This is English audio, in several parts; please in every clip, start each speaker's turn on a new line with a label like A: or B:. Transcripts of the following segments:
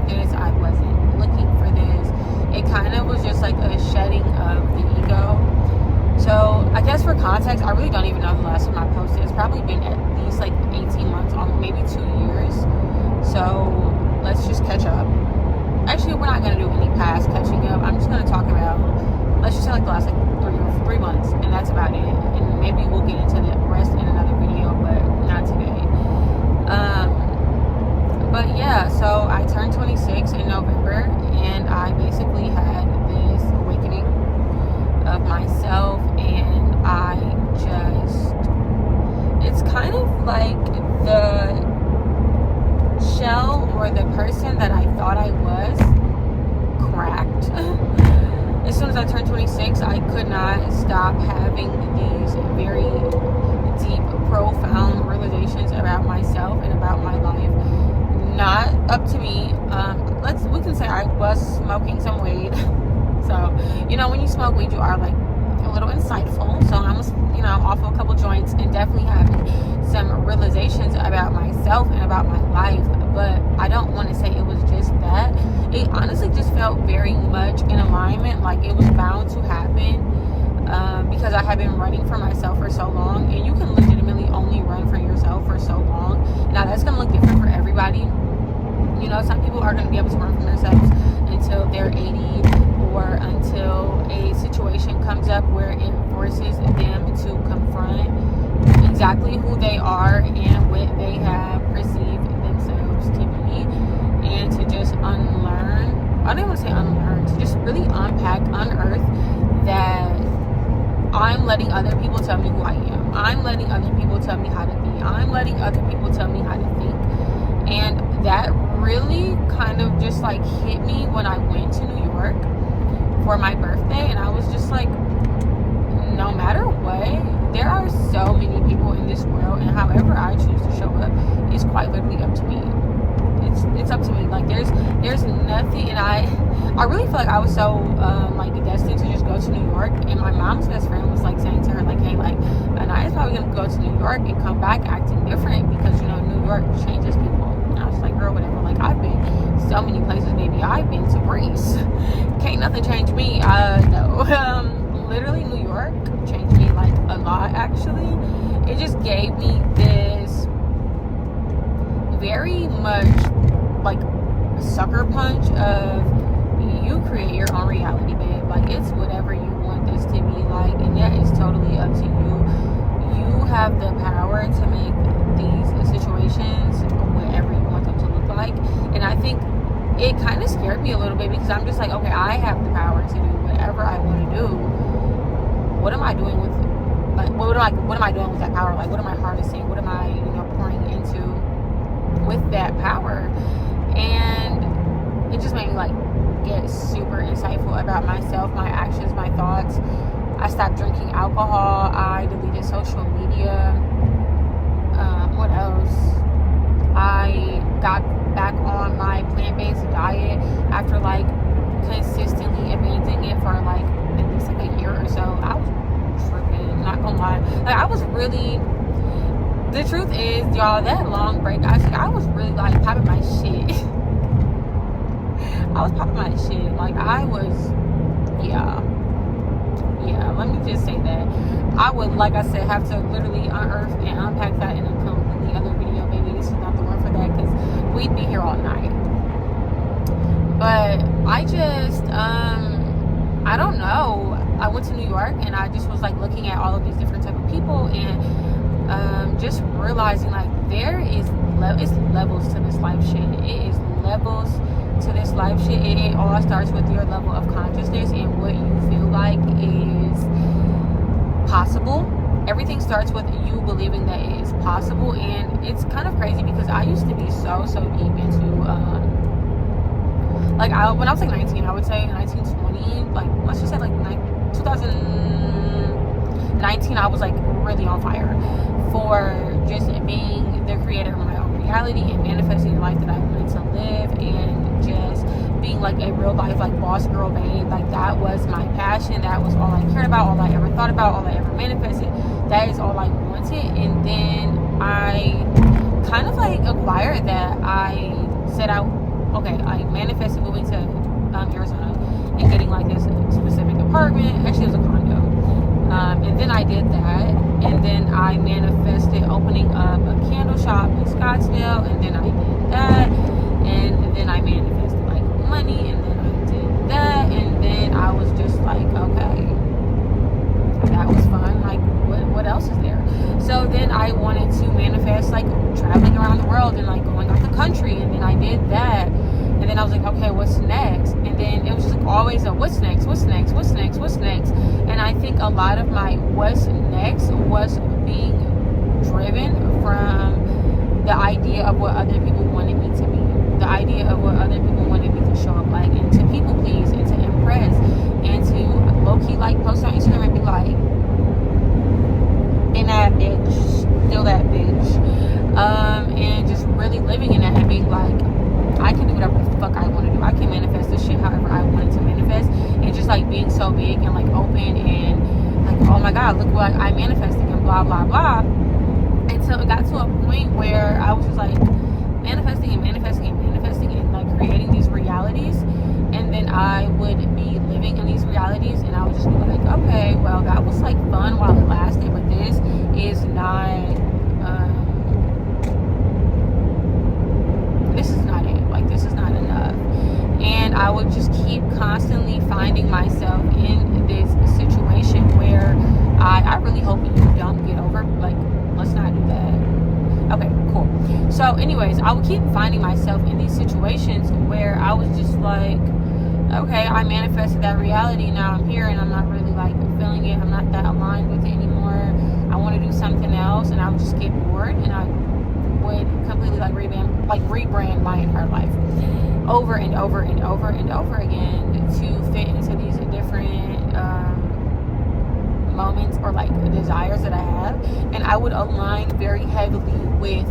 A: this. I wasn't looking for this. It kind of was just like a shedding of the ego. So I guess for context, I really don't even know the last time I posted. It's probably been at least like 18 months, maybe 2 years. So let's just catch up. Actually, we're not going to do any past catching up. I'm just going to talk about, let's just say like the last like 3 months, and that's about it. And maybe we'll get into the rest in another video, but not today. But yeah, so I turned 26 in November, and I basically had this awakening of myself, and I just, it's kind of like the shell or the person that I thought I was cracked. As soon as I turned 26, I could not stop having these very deep, profound realizations about myself and about my life. Not up to me. We can say I was smoking some weed. So, when you smoke weed, you are like a little insightful. So I was, off of a couple joints and definitely having some realizations about myself and about my life. But I don't want to say it was just that. It honestly just felt very much in alignment, like it was bound to happen, because I had been running for myself for so long, and you can legitimately only run for yourself for so long. Now that's going to look different for everybody. Some people are going to be able to run from themselves until they're 80, or until a situation comes up where it forces them to confront exactly who they are and what they have perceived themselves to be, and to just unlearn. I don't even want to say unlearn, to just really unpack, unearth that I'm letting other people tell me who I am. I'm letting other people tell me how to be. I'm letting other people tell me how to think. And that really kind of just like hit me when I went to New York for my birthday, and I was just like, no matter what, there are so many people in this world, and however I choose to show up is quite literally up to me. It's up to me. Like there's nothing, and I really feel like I was so like destined to just go to New York. And my mom's best friend was like saying to her like, hey, like Anaya's probably gonna go to New York and come back acting different because New York changes people. And I was like, girl, whatever. Like I've been so many places, baby. I've been to Greece. Can't nothing change me. No. Literally New York changed me like a lot. Actually, it just gave me this very much like sucker punch of, you create your own reality, babe. Like it's whatever you want this to be like, and that is totally up to you. You have the power to make these situations whatever you want them to look like. And I think it kind of scared me a little bit, because I'm just like, okay, I have the power to do whatever I want to do. What am I doing with, like, what am I doing with that power? Like, what am I harnessing? What am I, pouring into with that power? And it just made me like get super insightful about myself, my actions, my thoughts. I stopped drinking alcohol. I deleted social media. What else? I got back on my plant-based diet after like consistently abandoning it for like at least like a year or so. I was tripping, not gonna lie. Like I was really, the truth is, y'all, that long break, I was really like popping my shit. I was popping my shit. Like I was, yeah, let me just say that. I would, like I said, have to literally unearth and unpack that in a completely other video, baby. This is not the one for that, because we'd be here all night. But I just, I don't know. I went to New York, and I just was like looking at all of these different type of people, and just realizing like there is it's levels to this life shit. It is levels to this life shit. It all starts with your level of consciousness and what you feel like is possible. Everything starts with you believing that it is possible. And it's kind of crazy, because I used to be so deep into like when I was like 19, I would say 1920, like let's just say like 2019, I was like really on fire for just being the creator of my own reality and manifesting the life that I wanted to live, and just being like a real life like boss girl babe. Like that was my passion. That was all I cared about, all I ever thought about, all I ever manifested. That is all I wanted. And then I kind of like acquired that. I set out okay, I manifested moving to Arizona and getting like this specific apartment. Actually, it was a condo. And then I did that, and then I manifested opening up a candle shop in Scottsdale, and then I did that, and then I manifested like money, and then I did that, and then I was just like, okay, that was fun. Like, what else is there? So then I wanted to manifest like traveling around the world and like going out the country, and then I did that, and then I was like, okay, what's next? And then it was just like always a what's next, what's next, what's next, what's next. And I think a lot of my what's next was being driven from the idea of what other people wanted me to be, the idea of what other people wanted me to show up like, and to people please, and to impress, and to low-key like post on Instagram and be like, in that bitch, still that bitch, and just really living in that and being like, I can do whatever the fuck I want to do. I can manifest this shit however I want it to manifest, and just like being so big and like open and like, oh my god, look what I manifested and blah blah blah. Until it got to a point where I was just like manifesting and manifesting and manifesting and like creating these realities, and then I would be living in these realities, and I would just be like, okay, well, that was like fun while it lasted, but this is not it. Like, this is not enough. And I would just keep constantly finding myself in this situation where I really hope you don't get over, like, let's not do that. Okay, cool. So anyways, I would keep finding myself in these situations where I was just like, okay, I manifested that reality, now I'm here and I'm not really like feeling it, I'm not that aligned with it anymore, I want to do something else, and I would just get bored, and I would completely like rebrand my entire life over and over and over and over again to fit into these different moments or like desires that I have, and I would align very heavily with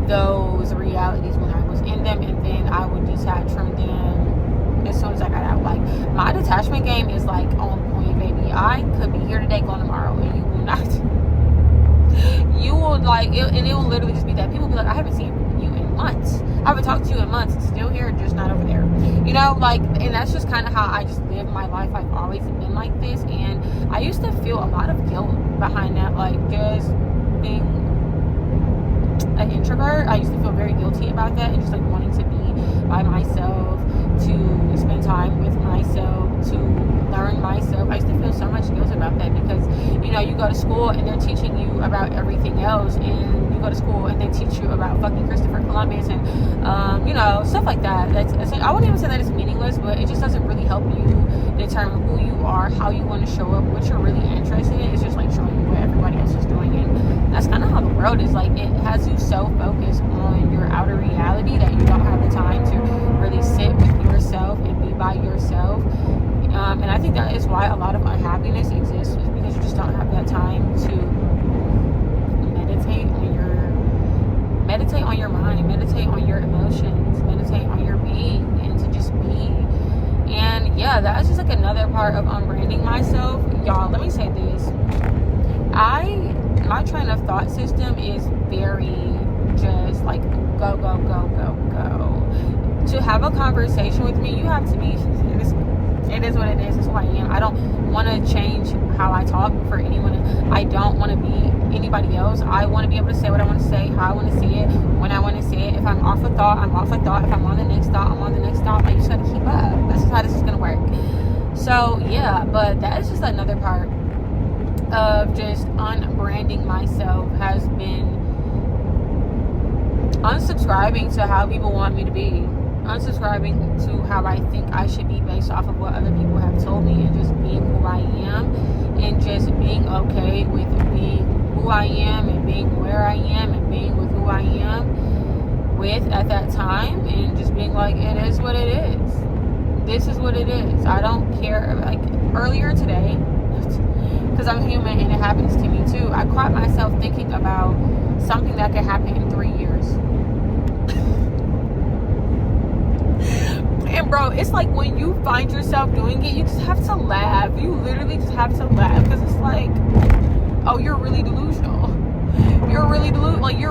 A: those realities when I was in them, and then I would detach from them as soon as I got out. Like, my detachment game is like on point, baby. I could be here today, gone tomorrow, and you will not. You will like it, and it will literally just be that people will be like, I haven't seen you in months, I haven't talked to you in months, still here, just not over there, you know, like. And that's just kind of how I just live my life. I've always been like this, and I used to feel a lot of guilt behind that, like just being an introvert. I used to feel very guilty about that, and just like wanting to be by myself, to spend time with myself, to learn myself. I used to feel so much guilt about that because, you know, you go to school and they're teaching you about everything else, and you go to school and they teach you about fucking Christopher Columbus and you know, stuff like that. That's, I wouldn't even say that it's meaningless, but it just doesn't really help you determine who you are, how you want to show up, what you're really interested in. It's just like showing you what everybody else is doing, and that's kind of how the world is. Like, it has you so focused on your outer reality that you don't have the time to really sit with yourself and be by yourself. And I think that is why a lot of unhappiness exists, is because you just don't have that time to meditate on your mind, meditate on your emotions, meditate on your being, and to just be. And yeah, that's just like another part of unbranding myself. Y'all, let me say this. My train of thought system is very just like go, go, go, go, go. To have a conversation with me, you have to be, it is what it is. It's who I am. I don't want to change how I talk for anyone. I don't want to be anybody else. I want to be able to say what I want to say, how I want to say it, when I want to say it. If I'm off a thought, I'm off a thought. If I'm on the next thought, I'm on the next thought. Like, you just got to keep up. That's just how this is going to work. So, yeah, but that is just another part of just unbranding myself, has been unsubscribing to how people want me to be. Unsubscribing to how I think I should be based off of what other people have told me, and just being who I am, and just being okay with being who I am, and being where I am, and being with who I am with at that time, and just being like, it is what it is. This is what it is. I don't care. Like, earlier today, because I'm human and it happens to me too, I caught myself thinking about something that could happen in 3 years. And bro, it's like when you find yourself doing it, you just have to laugh. You literally just have to laugh, because it's like, oh, you're really delusional. You're really delusional. You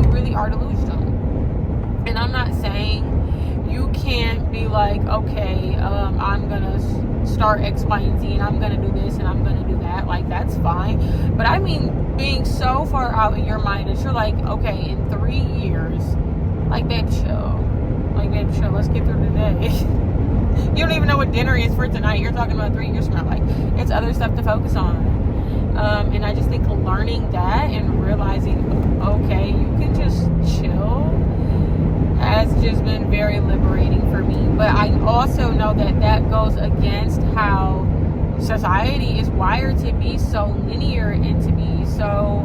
A: really are delusional. And I'm not saying you can't be like, okay, I'm gonna start X, Y, and Z, and I'm gonna do this and I'm gonna do that. Like, that's fine. But I mean, being so far out in your mind that you're like, okay, in 3 years, like, babe, chill. Like, babe, chill. Let's get through the day. You don't even know what dinner is for tonight. You're talking about 3 years from now. Like, it's other stuff to focus on. And I just think learning that and realizing, okay, you can just chill, has just been very liberating for me. But I also know that goes against how society is wired to be so linear and to be so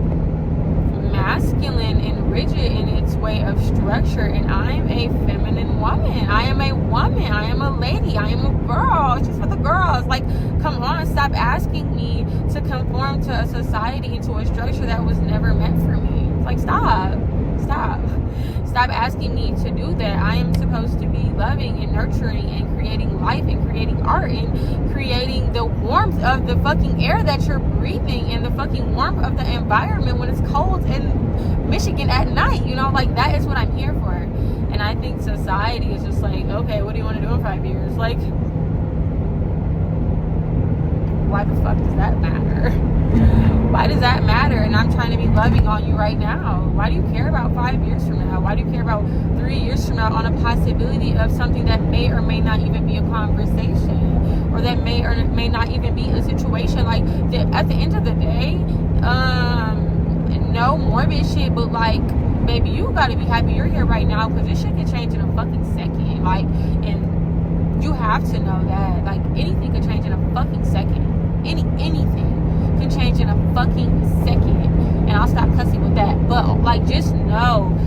A: masculine and rigid in its way of structure. And I'm a feminine woman. I am a woman. I am a lady. I am a girl. It's just for the girls. Like, come on, stop asking me to conform to a society and to a structure that was never meant for me. Like, stop asking me to do that. I am supposed to be loving and nurturing and creating life and creating art and creating the warmth of the fucking air that you're breathing and the fucking warmth of the environment when it's cold in Michigan at night. You know, like, that is what I'm here for. And I think society is just like, okay, what do you want to do in 5 years? Like, why the fuck does that matter? Why does that matter? And I'm trying to be loving on you right now. Why do you care about 5 years from now? Why do you care about 3 years from now on a possibility of something that may or may not even be a conversation, or that may or may not even be a situation? Like, at the end of the day, no morbid shit, but like, baby, you gotta be happy you're here right now, because this shit can change in a fucking second. Like, and you have to know that, like, anything can change in a fucking second. Anything can change in a fucking second. And I'll stop cussing with that. But, like, just know,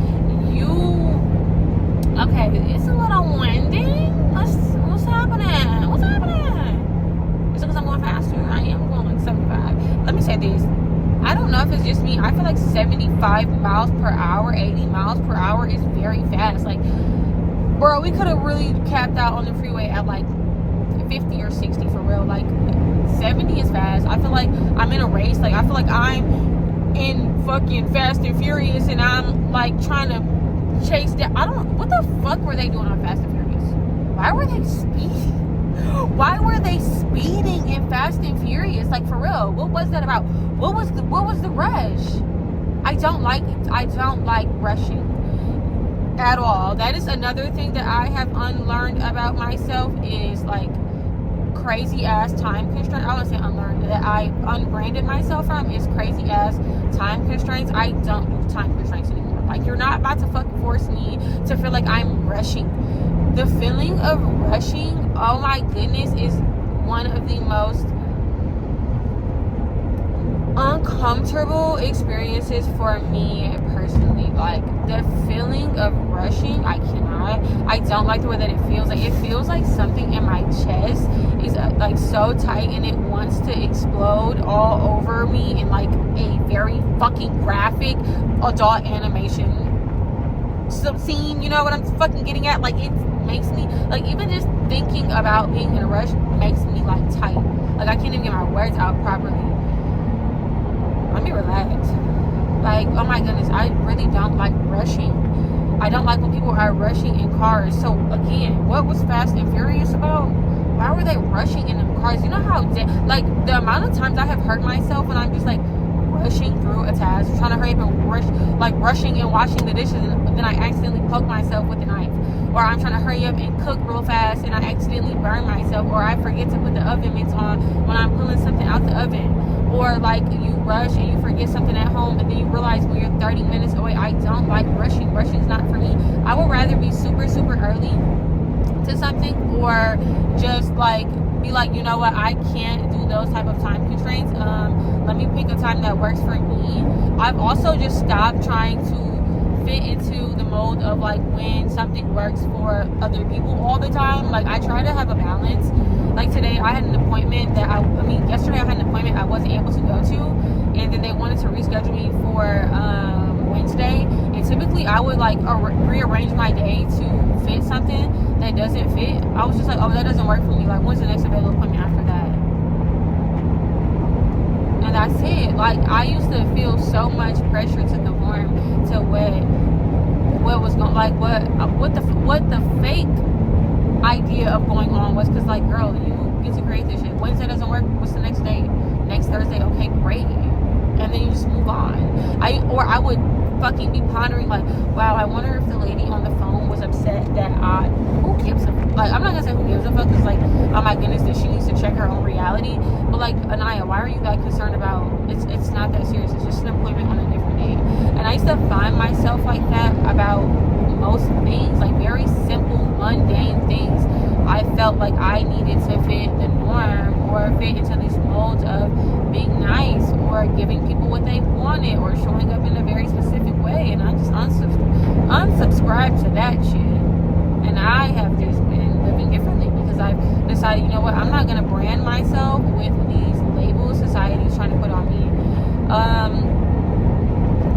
A: okay, it's a little windy. What's happening? What's happening? Is it because I'm going faster? I am going like 75. Let me say this. I don't know if it's just me. I feel like 75 miles per hour, 80 miles per hour is very fast. Like, bro, we could have really capped out on the freeway at like 50 or 60 for real. Like, 70 is fast. I feel like I'm in a race. Like, I feel like I'm in fucking Fast and Furious and I'm like trying to chase down. What the fuck were they doing on Fast and Furious? Why were they speeding? Why were they speeding in Fast and Furious? Like, for real, what was that about? What was the rush? I don't like rushing at all. That is another thing that I have unlearned about myself, is like crazy ass time constraints. I wouldn't say unlearned, that I unbranded myself from is crazy ass time constraints. I don't do time constraints anymore. Like, you're not about to fucking force me to feel like I'm rushing. The feeling of rushing, oh my goodness, is one of the most uncomfortable experiences for me personally. Like, the feeling of rushing, I don't like the way that it feels. Like, it feels like something in my chest is like so tight and it wants to explode all over me in like a very fucking graphic adult animation scene. You know what I'm fucking getting at? Like, it makes me, like, even just thinking about being in a rush makes me like tight. Like, I can't even get my words out properly. Let me relax. Like, oh my goodness, I really don't like rushing. I don't like when people are rushing in cars. So again, what was Fast and Furious about? Why were they rushing in them cars? You know how, like, the amount of times I have hurt myself when I'm just like rushing through a task, trying to hurry up and rushing and washing the dishes, and then I accidentally poke myself with a knife. Or I'm trying to hurry up and cook real fast and I accidentally burn myself, or I forget to put the oven mitts on when I'm pulling something out the oven. Or like, you rush and you forget something at home and then you realize when you're 30 minutes away. I don't like rushing. Rushing's not for me. I would rather be super early to something, or just like be like, you know what, I can't do those type of time constraints. Let me pick a time that works for me. I've also just stopped trying to fit into the mold of like when something works for other people all the time. Like, I try to have a balance. Like, today I had an appointment that yesterday I had an appointment I wasn't able to go to, and then they wanted to reschedule me for Wednesday. And typically I would like rearrange my day to fit something that doesn't fit. I was just like, oh, that doesn't work for me. Like, when's the next available appointment after that? And that's it. Like, I used to feel so much pressure to conform to what what was going, like what the fake idea of going on was. Because like, girl, you get to create this shit. Wednesday doesn't work, what's the next day? Next Thursday, okay, great. And then you just move on. I would fucking be pondering like, wow, I wonder if the lady on the phone was upset that who gives a fuck? Like, I'm not gonna say who gives a fuck, because like, oh my goodness, that she needs to check her own reality. But like, Anaya, why are you that concerned about, it's not that serious, it's just an appointment on a different day. And I used to find myself like that about most things, like very simple, mundane things. I felt like I needed to fit the norm or fit into these molds of being nice or giving people what they wanted or showing up in a very specific way, and I just unsubscribed to that shit. And I have just been living differently because I've decided, you know what, I'm not going to brand myself with these labels society is trying to put on me.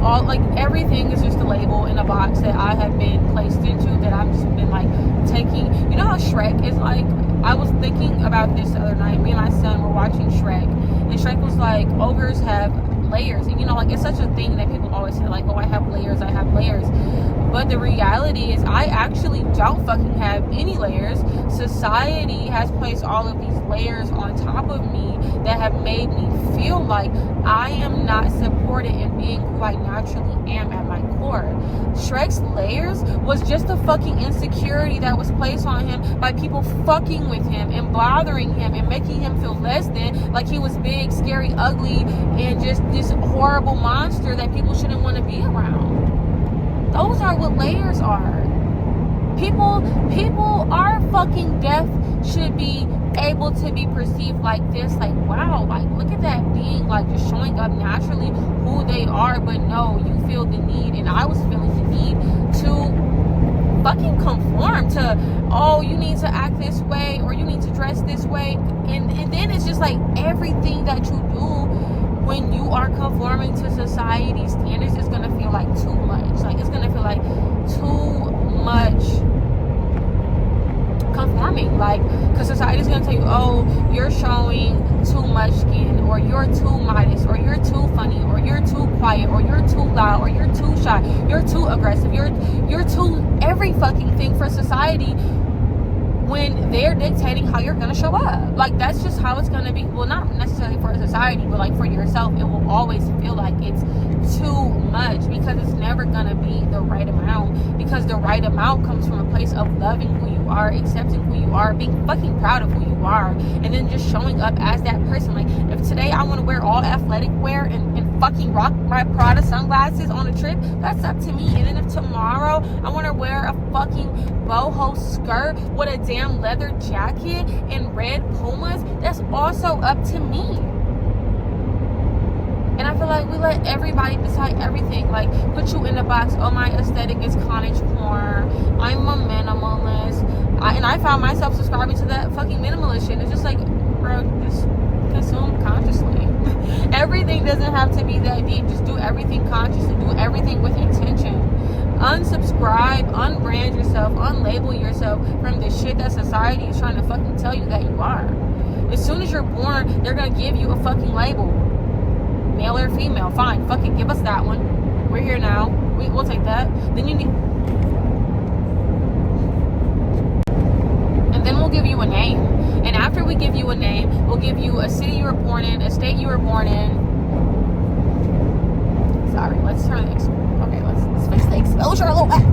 A: All, like, everything is just a label in a box that I have been placed into, that I've just been like taking. You know how Shrek is like, I was thinking about this the other night. Me and my son were watching Shrek, and Shrek was like, ogres have layers. And you know, like, it's such a thing that people always say, like, oh, I have layers. But the reality is, I actually don't fucking have any layers. Society has placed all of these layers on top of me that have made me feel like I am not supported in being who I naturally am at my core. Shrek's layers was just a fucking insecurity that was placed on him by people fucking with him and bothering him and making him feel less than, like he was big, scary, ugly, and just this horrible monster that people shouldn't want to be around. Those are what layers are. People are fucking death should be able to be perceived like this. Like, wow, like, look at that being, like, just showing up naturally who they are. But no, you feel the need, and I was feeling the need to fucking conform to, oh, you need to act this way or you need to dress this way. And then it's just like everything that you do when you are conforming to society's standards is going to feel like too much. Like, it's going to feel like too much conforming. Like, because society's going to tell you, oh, you're showing too much skin, or you're too modest, or you're too funny, or you're too quiet, or you're too loud, or you're too shy, you're too aggressive, you're too every fucking thing for society, when they're dictating how you're going to show up. Like, that's just how it's going to be. Well, not necessarily for society, but like for yourself, it will always feel like it's too much, because it's never going to be the right amount, because the right amount comes from a place of loving who you are, accepting who you are, being fucking proud of who you are, and then just showing up as that person. Like, if today I want to wear all athletic wear and fucking rock my Prada sunglasses on a trip, that's up to me. And then if tomorrow I want to wear a fucking boho skirt with a damn leather jacket and red Pumas, that's also up to me. And I feel like we let everybody decide everything. Like, put you in the box, oh, my aesthetic is cottage core, I'm a minimalist. And I found myself subscribing to that fucking minimalist shit. It's just like, bro, just consume consciously. Everything doesn't have to be that deep. Just do everything consciously. Do everything with intention. Unsubscribe, unbrand yourself, unlabel yourself from the shit that society is trying to fucking tell you that you are. As soon as you're born, they're gonna give you a fucking label. Male or female, fine, fuck it, give us that one. We're here now. We'll take that. Then you need, and then we'll give you a name. And after we give you a name, we'll give you a city you were born in, a state you were born in. Sorry, let's turn the let's fix the exposure a little bit.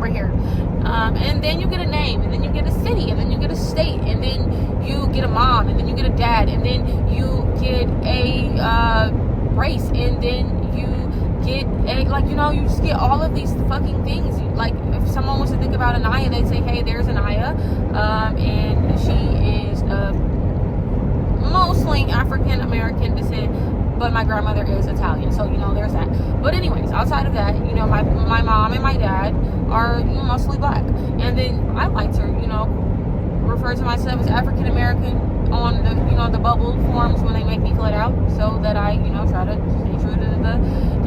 A: We're here. And then you get a name, and then you get a city, and then you get a state, and then you get a mom, and then you get a dad, and then you get a race, and then you get a, like, you know, you just get all of these fucking things. Like, if someone was to think about Anaya, they'd say, hey, there's Anaya, and she is mostly African American descent, but my grandmother is Italian, so, you know, there's that. But anyways, outside of that, you know, my mom and my dad are, you know, mostly black. And then I like to, you know, refer to myself as African American on the, you know, the bubble forms when they make me fill it out, so that I, you know, try to stay true to the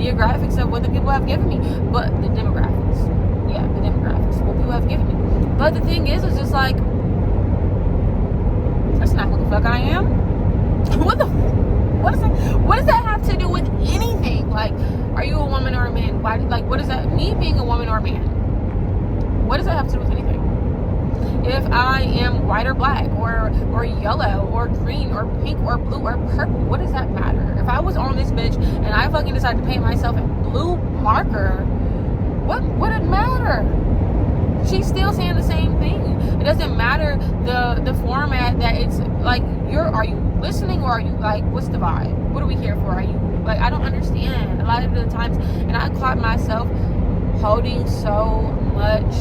A: geographics of what the people have given me. But the demographics, what people have given me. But the thing is just like, that's not who the fuck I am. What does that have to do with anything? Like, Like, are you a woman or a man? Why? Like, what is that? Me being a woman or a man, what does that have to do with anything? If I am white or black or yellow or green or pink or blue or purple, what does that matter? If I was on this bitch and I fucking decided to paint myself in blue marker, what would it matter? She's still saying the same thing. It doesn't matter the format that it's like. Are you listening, or are you like, what's the vibe? What are we here for? Are you like, I don't understand a lot of the times, and I caught myself holding so much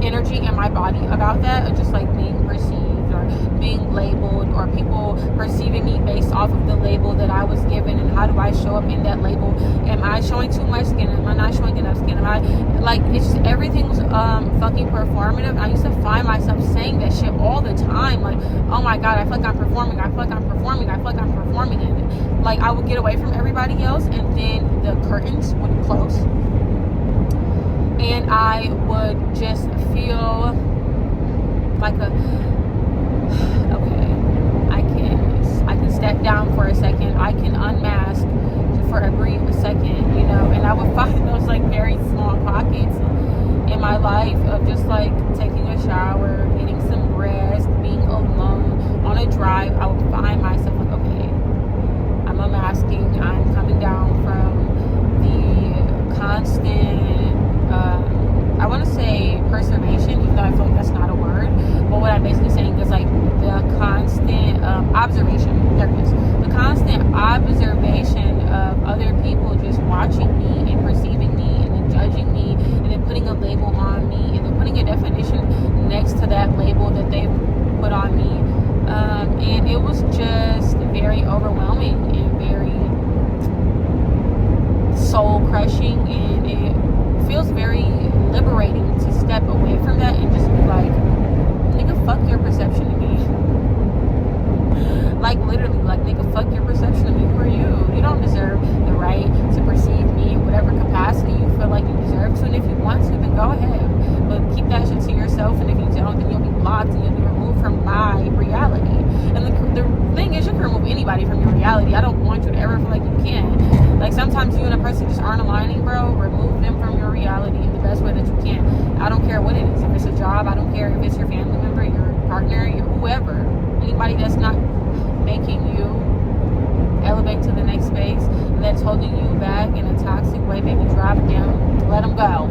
A: energy in my body about that, of just like being perceived or being labeled, or people perceiving me based off of the label that I was given, and how do I show up in that label? Am I showing too much skin? Am I not showing enough skin? Am I like, it's just, everything's fucking performative. I used to find myself saying that shit all the time, like, oh my god, I feel like I'm performing, I feel like I'm performing, I feel like I'm performing, and like I would get away from everybody else, and then the curtains would close, and I would just feel like okay, I can step down for a second, I can unmask for a brief second, you know, and I would find those like very small pockets in my life of just like taking a shower, getting some rest, being alone on a drive. I would find myself like, okay, I'm unmasking, I'm coming down from the constant I want to say preservation, even though I feel like that's not a word, but what I'm basically saying is like the constant observation, there it is, the constant observation of other people just watching me and perceiving me and then judging me and then putting a label on me and then putting a definition next to that label that they put on me, and it was just very overwhelming and very soul crushing, and it feels very liberating to step away from that and just be like, nigga, fuck your perception of me. Like, literally, like, nigga, fuck your perception of me. Who are you? You don't deserve the right to perceive me in whatever capacity you feel like you deserve to, and if you want to, then go ahead, but keep that shit to yourself, and if you don't, then you'll be blocked and you'll be removed from my reality. And the thing is, you can remove anybody from your reality. I don't want you to ever feel like you can. Like, sometimes you and a person just aren't aligning, bro. Remove them from your reality in the best way that you can. I don't care what it is. If it's a job, I don't care if it's your family member, your partner, your whoever. Anybody that's not making you elevate to the next space, that's holding you back in a toxic way, baby, drop them. Let them go.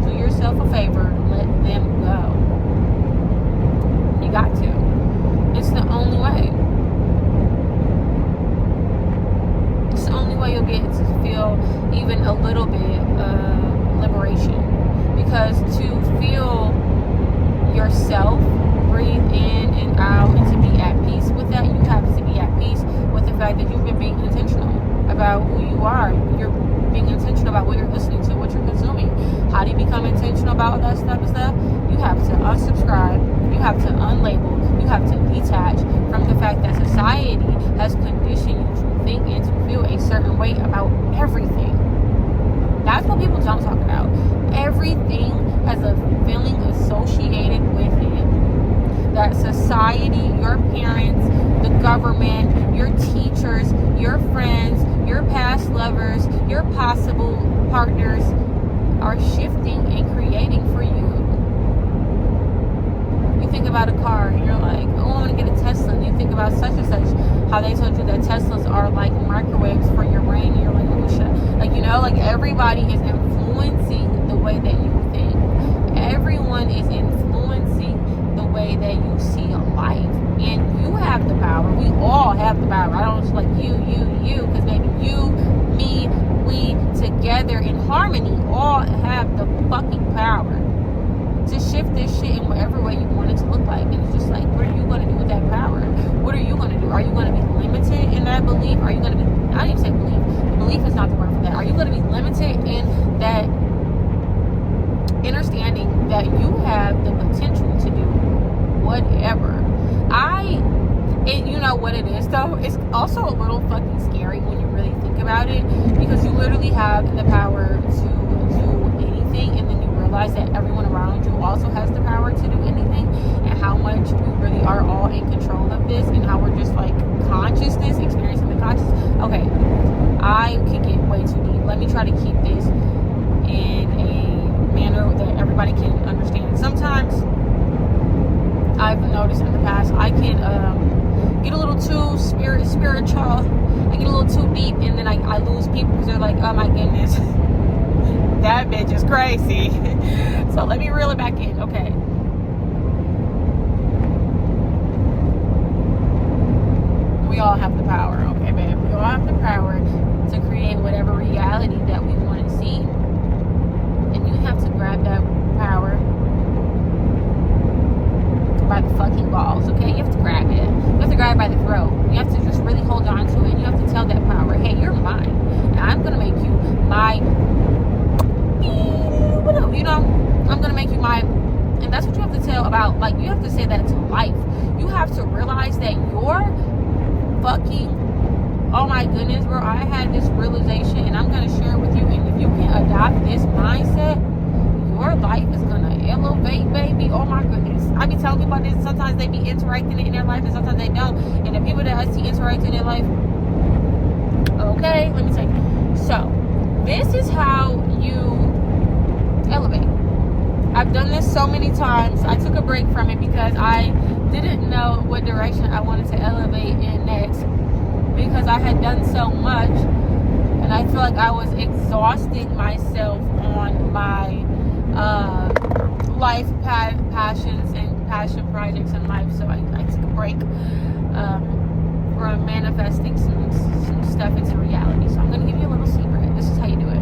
A: Do yourself a favor. Let them go. You got to. It's the only way. It's the only way you'll get to feel even a little bit of liberation. Because to feel yourself, breathe in and out, and to be at peace with that, you have to be at peace with the fact that you've been being intentional about who you are. You're being intentional about what you're listening to, what you're consuming. How do you become intentional about that type of stuff? You have to unsubscribe, you have to unlabel, you have to detach from the fact that society has conditioned you to think and to feel a certain way about everything. That's what people don't talk about. Everything has a feeling associated with it. That society, your parents, the government, your teachers, your friends, your past lovers, your possible partners are shifting and creating for you. You think about a car and you're like, oh, I want to get a Tesla. And you think about such and such, how they told you that Teslas are like microwaves for your brain. And you're like, oh shit. Like, you know, like everybody is influencing the way that you think. Everyone is influencing the way that you see life. And you have the power. We all have the power. I don't just like you, because maybe you, me, we together in harmony all have the fucking power to shift this shit in whatever way you want it to look like. And it's just like, what are you going to do with that power? What are you going to do? Are you going to be limited in that belief? Are you going to be, I don't even say belief. Belief is not the word for that. Are you going to be limited in that understanding that you have the potential to do whatever? You know what it is though? It's also a little fucking scary when you really think about it, because you literally have the power to do anything, and then you realize that everyone around you also has the power to do anything, and how much we really are all in control of this, and how we're just like consciousness, experiencing the consciousness. Okay, I could get way too deep. Let me try to keep this in a manner that everybody can understand. Sometimes I've noticed in the past I can get a little too spiritual. I get a little too deep, and then I lose people because they're like, oh my goodness, that bitch is crazy. So let me reel it back in. Okay. We all have the power, okay, babe? We all have the power to create whatever reality that we want to see. And you have to grab that power by the fucking balls, okay? You have to grab it. You have to grab it by the throat. You have to just really hold on to it. And you have to tell that power, hey, you're mine. And I'm going to make you my, you know, I'm going to make you my, and that's what you have to tell about, like, you have to say that to life. You have to realize that you're fucking, oh my goodness, bro, I had this realization, and I'm going to share it with you. And if you can adopt this mindset, your life is going to elevate, baby. Oh my goodness. I be telling people this. Sometimes they be interacting in their life, and sometimes they don't. And the people that I see interacting in their life, okay, let me tell you. So this is how you elevate. I've done this so many times. I took a break from it because I didn't know what direction I wanted to elevate in next, because I had done so much, and I feel like I was exhausting myself on my life passions and passion projects in life. So I took a break from manifesting some stuff into reality. So I'm going to give you a little secret. This is how you do it.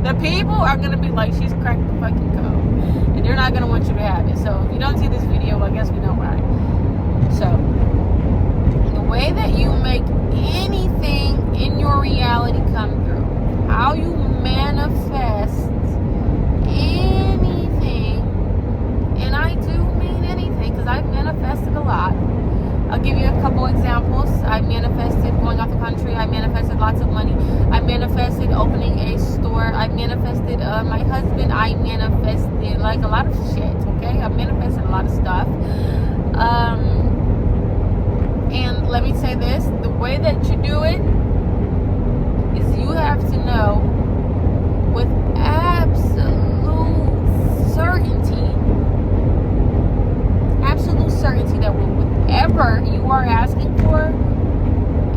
A: The people are going to be like, she's cracked the fucking code, and they're not going to want you to have it. So if you don't see this video, I guess we know why. So the way that you make anything in your reality come through, how you manifest anything, and I do mean anything because I've manifested a lot. I'll give you a couple examples. I manifested going out the country. I manifested lots of money. I manifested opening a store. I manifested my husband. I manifested like a lot of shit, okay? I manifested a lot of stuff. And let me say this. The way that you do it is you have to know with absolute certainty that whatever you are asking for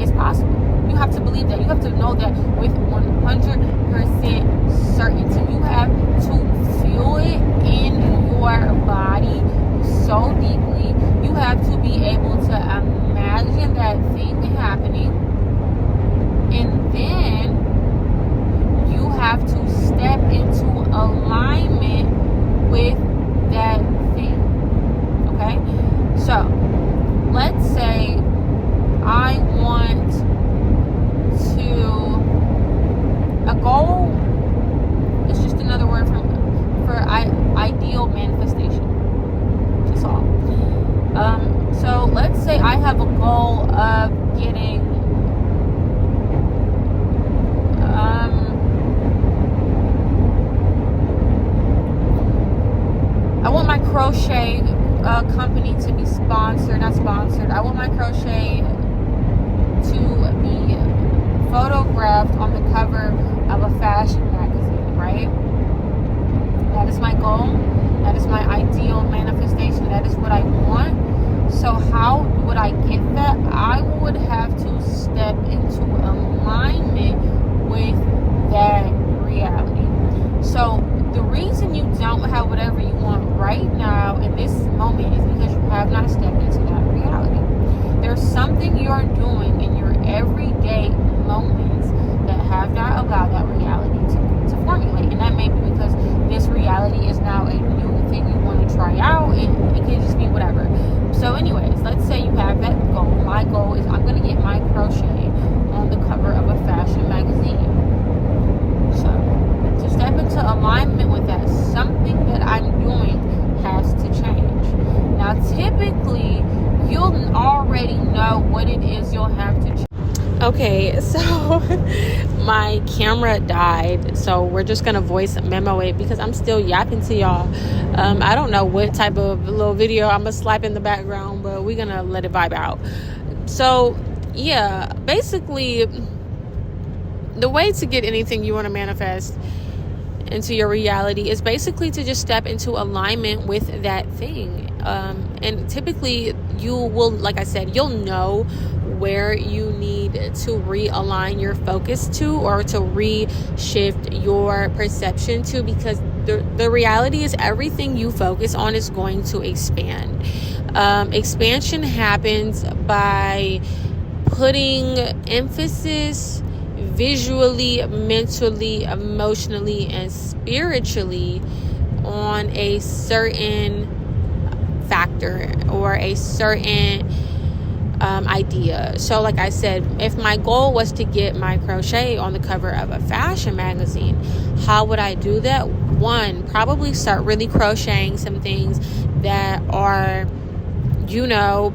A: is possible. You have to believe that. You have to know that with 100% certainty. You have to feel it in your body so deeply. You have to be able to imagine that thing happening, and then you have to step into alignment with that thing. Okay? So, let's say I want to, a goal is just another word for ideal manifestation. That's all. So let's say I have a goal of getting I want my crochet company to be not sponsored. I want my crochet to be photographed on the cover of a fashion magazine, right? That is my goal. That is my ideal manifestation. That is what I want. So how would I get that? I would have to step into alignment with that reality. So the reason you don't have whatever you want right now in this moment is because you have not stepped into that reality. There's something you're doing in your everyday moments that have not allowed that reality to formulate. And that may be because this reality is now a new thing you want to try out. It could just be whatever. So anyways, let's say you have that goal. My goal is I'm going to get my crochet on the cover of a fashion magazine. So to step into alignment with that, something that I'm doing has to change. Now typically you'll already know what it is you'll have to change. Okay, so my camera died, so we're just gonna voice memo it because I'm still yapping to y'all. I don't know what type of little video I'm gonna slap in the background, but we're gonna let it vibe out. So yeah, basically the way to get anything you want to manifest into your reality is basically to just step into alignment with that thing. And typically you will, like I said, you'll know where you need to realign your focus to, or to reshift your perception to, because the reality is everything you focus on is going to expand. Expansion happens by putting emphasis visually, mentally, emotionally, and spiritually on a certain factor or a certain idea. So like I said, if my goal was to get my crochet on the cover of a fashion magazine, how would I do that? One, probably start really crocheting some things that are,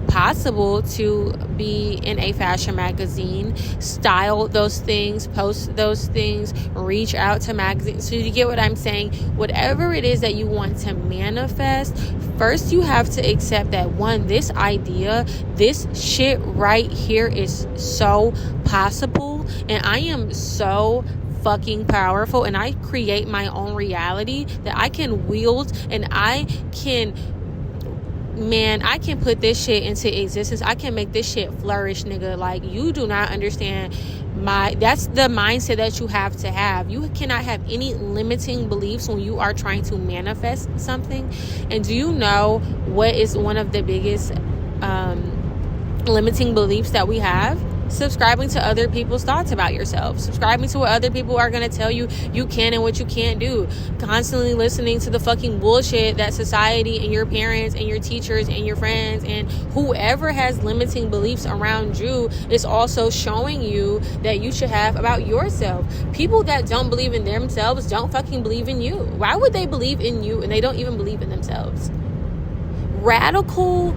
A: possible to be in a fashion magazine, style those things, post those things, reach out to magazines. So you get what I'm saying? Whatever it is that you want to manifest, first you have to accept that, one, this idea, this shit right here is so possible, and I am so fucking powerful, and I create my own reality that I can wield, and I can put this shit into existence. I can make this shit flourish, nigga. Like, you do not understand that's the mindset that you have to have. You cannot have any limiting beliefs when you are trying to manifest something. And do you know what is one of the biggest limiting beliefs that we have? Subscribing to other people's thoughts about yourself, subscribing to what other people are going to tell you you can and what you can't do, constantly listening to the fucking bullshit that society and your parents and your teachers and your friends and whoever has limiting beliefs around you is also showing you that you should have about yourself. People that don't believe in themselves don't fucking believe in you. Why would they believe in you and they don't even believe in themselves? Radical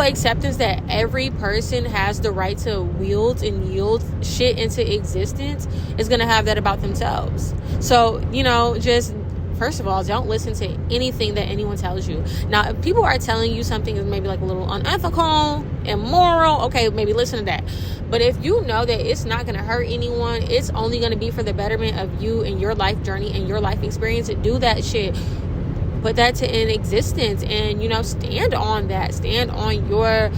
A: acceptance that every person has the right to wield and yield shit into existence is going to have that about themselves. So, just first of all, don't listen to anything that anyone tells you. Now, if people are telling you something is maybe like a little unethical, immoral, okay, maybe listen to that. But if you know that it's not going to hurt anyone, it's only going to be for the betterment of you and your life journey and your life experience, do that shit. Put that in existence and, stand on that. Stand on your,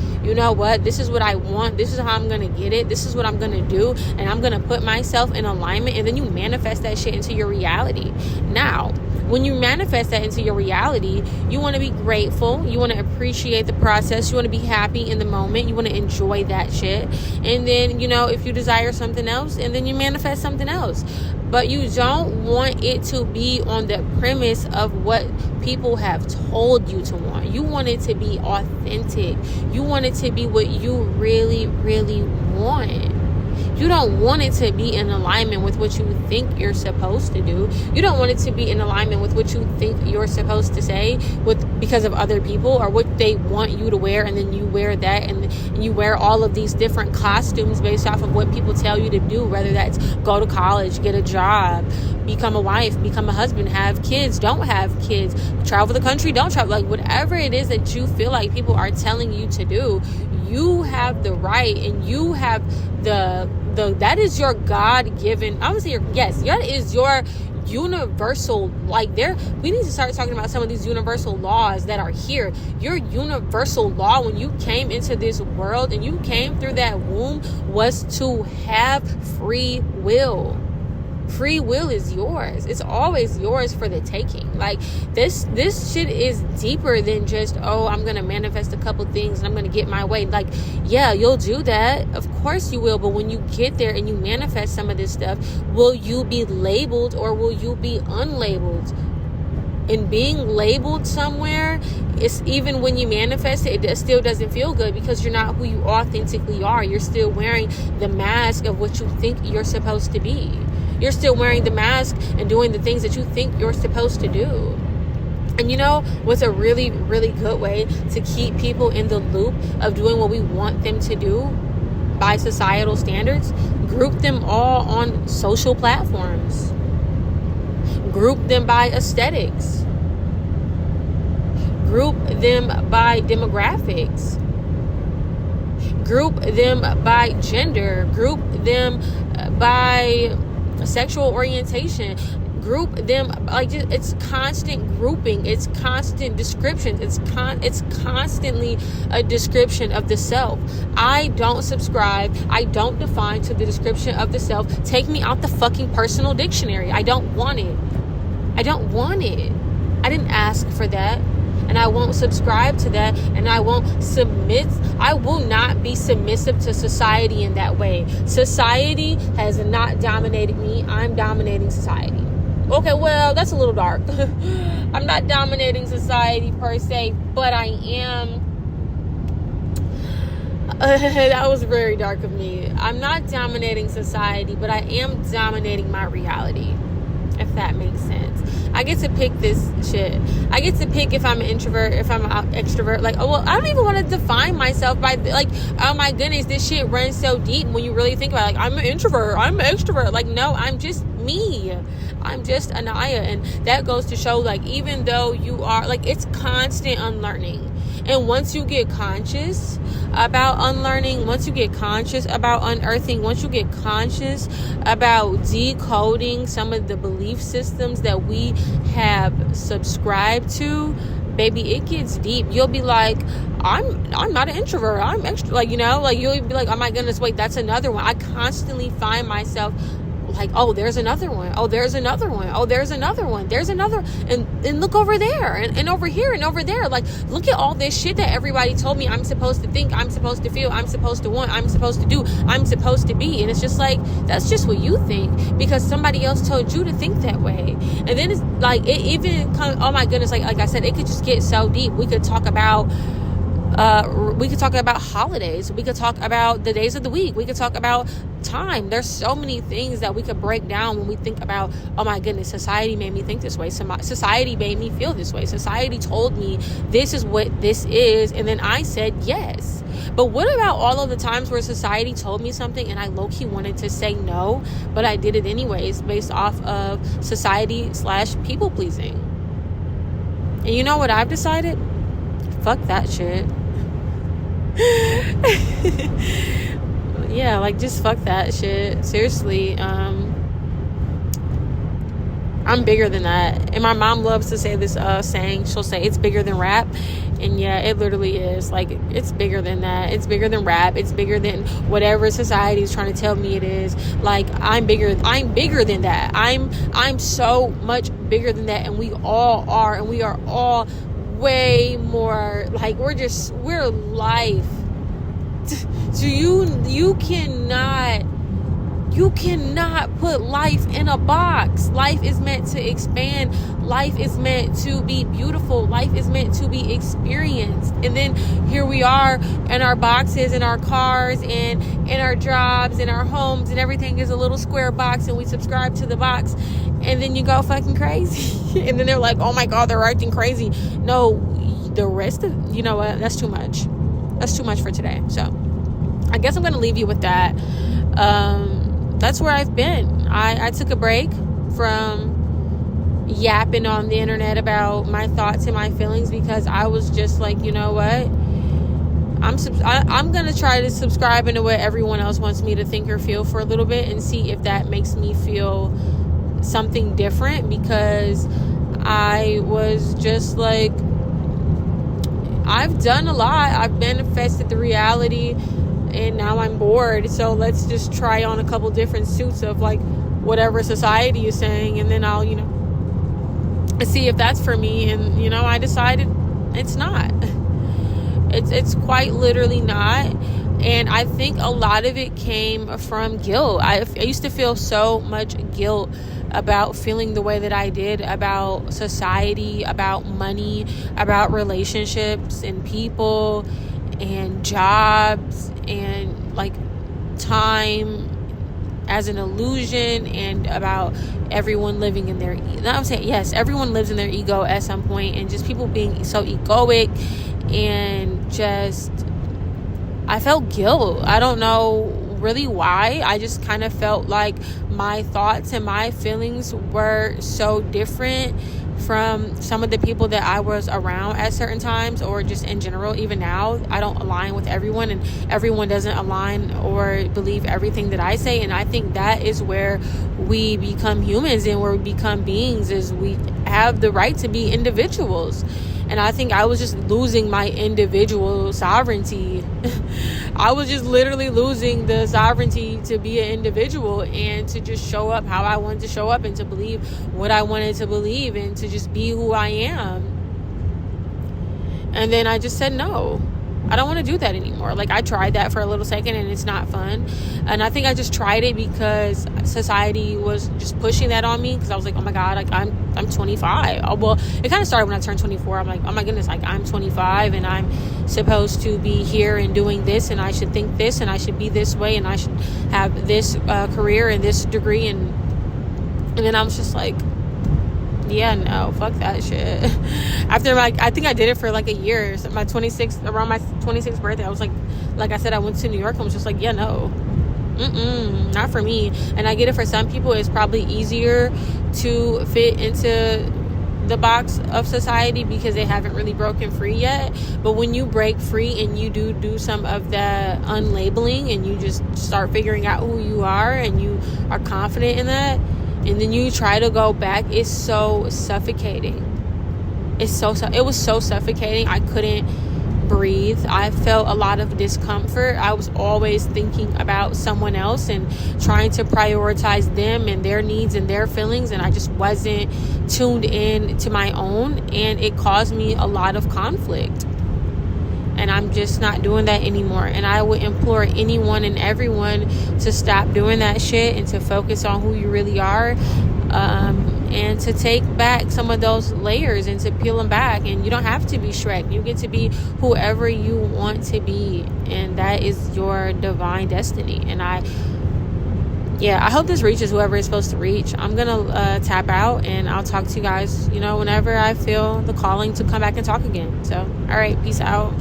A: this is what I want. This is how I'm going to get it. This is what I'm going to do. And I'm going to put myself in alignment. And then you manifest that shit into your reality. Now, when you manifest that into your reality, you want to be grateful. You want to appreciate the process. You want to be happy in the moment. You want to enjoy that shit. And then, if you desire something else, and then you manifest something else. But you don't want it to be on the premise of what people have told you to want. You want it to be authentic. You want it to be what you really, really want. You don't want it to be in alignment with what you think you're supposed to do. You don't want it to be in alignment with what you think you're supposed to say because of other people or what they want you to wear, and then you wear that and you wear all of these different costumes based off of what people tell you to do, whether that's go to college, get a job, become a wife, become a husband, have kids, don't have kids, travel the country, don't travel, like whatever it is that you feel like people are telling you to do, you have the right and you have that is your God-given, I would say that is your universal, we need to start talking about some of these universal laws that are here. Your universal law when you came into this world and you came through that womb was to have free will. Free will is yours. It's always yours for the taking. Like this shit is deeper than just, I'm gonna manifest a couple things and I'm gonna get my way. Like, yeah, you'll do that, of course you will, but when you get there and you manifest some of this stuff, will you be labeled or will you be unlabeled? And being labeled somewhere, it's even when you manifest it, it still doesn't feel good because you're not who you authentically are. You're still wearing the mask of what you think you're supposed to be. You're still wearing the mask and doing the things that you think you're supposed to do. And what's a really, really good way to keep people in the loop of doing what we want them to do? by societal standards, group them all on social platforms. Group them by aesthetics. Group them by demographics. Group them by gender. Group them by sexual orientation. Group them, like, it's constant grouping, it's constant descriptions, it's constantly a description of the self. I don't subscribe, I don't define to the description of the self. Take me out the fucking personal dictionary. I don't want it. I didn't ask for that, and I won't subscribe to that, and I won't submit. I will not be submissive to society in that way. Society has not dominated me. I'm dominating society. Okay, well, that's a little dark. I'm not dominating society per se, but I am. That was very dark of me. I'm not dominating society, but I am dominating my reality, if that makes sense. I get to pick this shit. I get to pick if I'm an introvert, if I'm an extrovert. Like, oh, well, I don't even want to define myself by, like, oh my goodness, this shit runs so deep when you really think about it. Like, I'm an introvert, I'm an extrovert. Like, no, I'm just me. I'm just Anaya. And that goes to show, like, even though you are, like, it's constant unlearning. And once you get conscious about unlearning, once you get conscious about unearthing, once you get conscious about decoding some of the belief systems that we have subscribed to, baby, it gets deep. You'll be like, I'm not an introvert, I'm extra, like, you know, like, you'll be like, oh my goodness, wait, that's another one. I constantly find myself like, oh, there's another one. Oh, there's another one. Oh, there's another one. There's another. And look over there and over here and over there. Like, look at all this shit that everybody told me I'm supposed to think, I'm supposed to feel, I'm supposed to want, I'm supposed to do, I'm supposed to be. And it's just like, that's just what you think because somebody else told you to think that way. And then it's like, it even comes, oh my goodness, like I said, it could just get so deep. We could talk about holidays. We could talk about the days of the week. We could talk about time. There's so many things that we could break down when we think about, oh my goodness, society made me think this way. Society made me feel this way. Society told me this is what this is. And then I said yes. But what about all of the times where society told me something and I low-key wanted to say no, but I did it anyways based off of society/people pleasing? And you know what I've decided? Fuck that shit. Yeah, like, just fuck that shit. Seriously, I'm bigger than that. And my mom loves to say this saying. She'll say it's bigger than rap, and yeah, it literally is. Like, it's bigger than that. It's bigger than rap. It's bigger than whatever society is trying to tell me it is. Like, I'm bigger than that. I'm so much bigger than that, and we all are, and we are all way more, like, we're life. So you cannot put life in a box. Life is meant to expand. Life is meant to be beautiful. Life is meant to be experienced. And then here we are in our boxes, in our cars, and in our jobs, in our homes, and everything is a little square box, and we subscribe to the box, and then you go fucking crazy. And then they're like, oh my God, they're acting crazy. No, the rest of, you know what, that's too much. That's too much for today. So I guess I'm going to leave you with that. That's where I've been. I took a break from yapping on the internet about my thoughts and my feelings because I was just like, you know what? I'm going to try to subscribe into what everyone else wants me to think or feel for a little bit and see if that makes me feel something different, because I was just like, I've done a lot. I've manifested the reality, and now I'm bored. So let's just try on a couple different suits of like whatever society is saying, and then I'll, see if that's for me. And I decided it's not. It's quite literally not. And I think a lot of it came from guilt. I used to feel so much guilt about feeling the way that I did about society, about money, about relationships and people and jobs, and like time as an illusion, and about everyone living in their, I'm saying, yes, everyone lives in their ego at some point, and just people being so egoic, and just, I felt guilt. I don't know really why. I just kind of felt like my thoughts and my feelings were so different from some of the people that I was around at certain times, or just in general. Even now, I don't align with everyone, and everyone doesn't align or believe everything that I say. And I think that is where we become humans and where we become beings, is we have the right to be individuals. And I think I was just losing my individual sovereignty. I was just literally losing the sovereignty to be an individual and to just show up how I wanted to show up, and to believe what I wanted to believe, and to just be who I am. And then I just said, no, I don't want to do that anymore. Like, I tried that for a little second, and it's not fun. And I think I just tried it because society was just pushing that on me, because I was like, oh my God, like I'm 25. Oh, well, it kind of started when I turned 24. I'm like, oh my goodness, like I'm 25 and I'm supposed to be here and doing this, and I should think this, and I should be this way, and I should have this career and this degree. And then I was just like, yeah, no, fuck that shit. After, like, I think I did it for like a year. So around my 26th birthday, I was like I said, I went to New York and was just like, yeah, no, not for me. And I get it, for some people it's probably easier to fit into the box of society because they haven't really broken free yet. But when you break free and you do some of the unlabeling, and you just start figuring out who you are, and you are confident in that, and then you try to go back, it's so suffocating. It was so suffocating. I couldn't breathe. I felt a lot of discomfort. I was always thinking about someone else and trying to prioritize them and their needs and their feelings, and I just wasn't tuned in to my own, and it caused me a lot of conflict. And I'm just not doing that anymore. And I would implore anyone and everyone to stop doing that shit and to focus on who you really are, and to take back some of those layers and to peel them back. And you don't have to be Shrek. You get to be whoever you want to be, and that is your divine destiny. And I hope this reaches whoever it's supposed to reach. I'm gonna tap out, and I'll talk to you guys, whenever I feel the calling to come back and talk again. So, all right, peace out.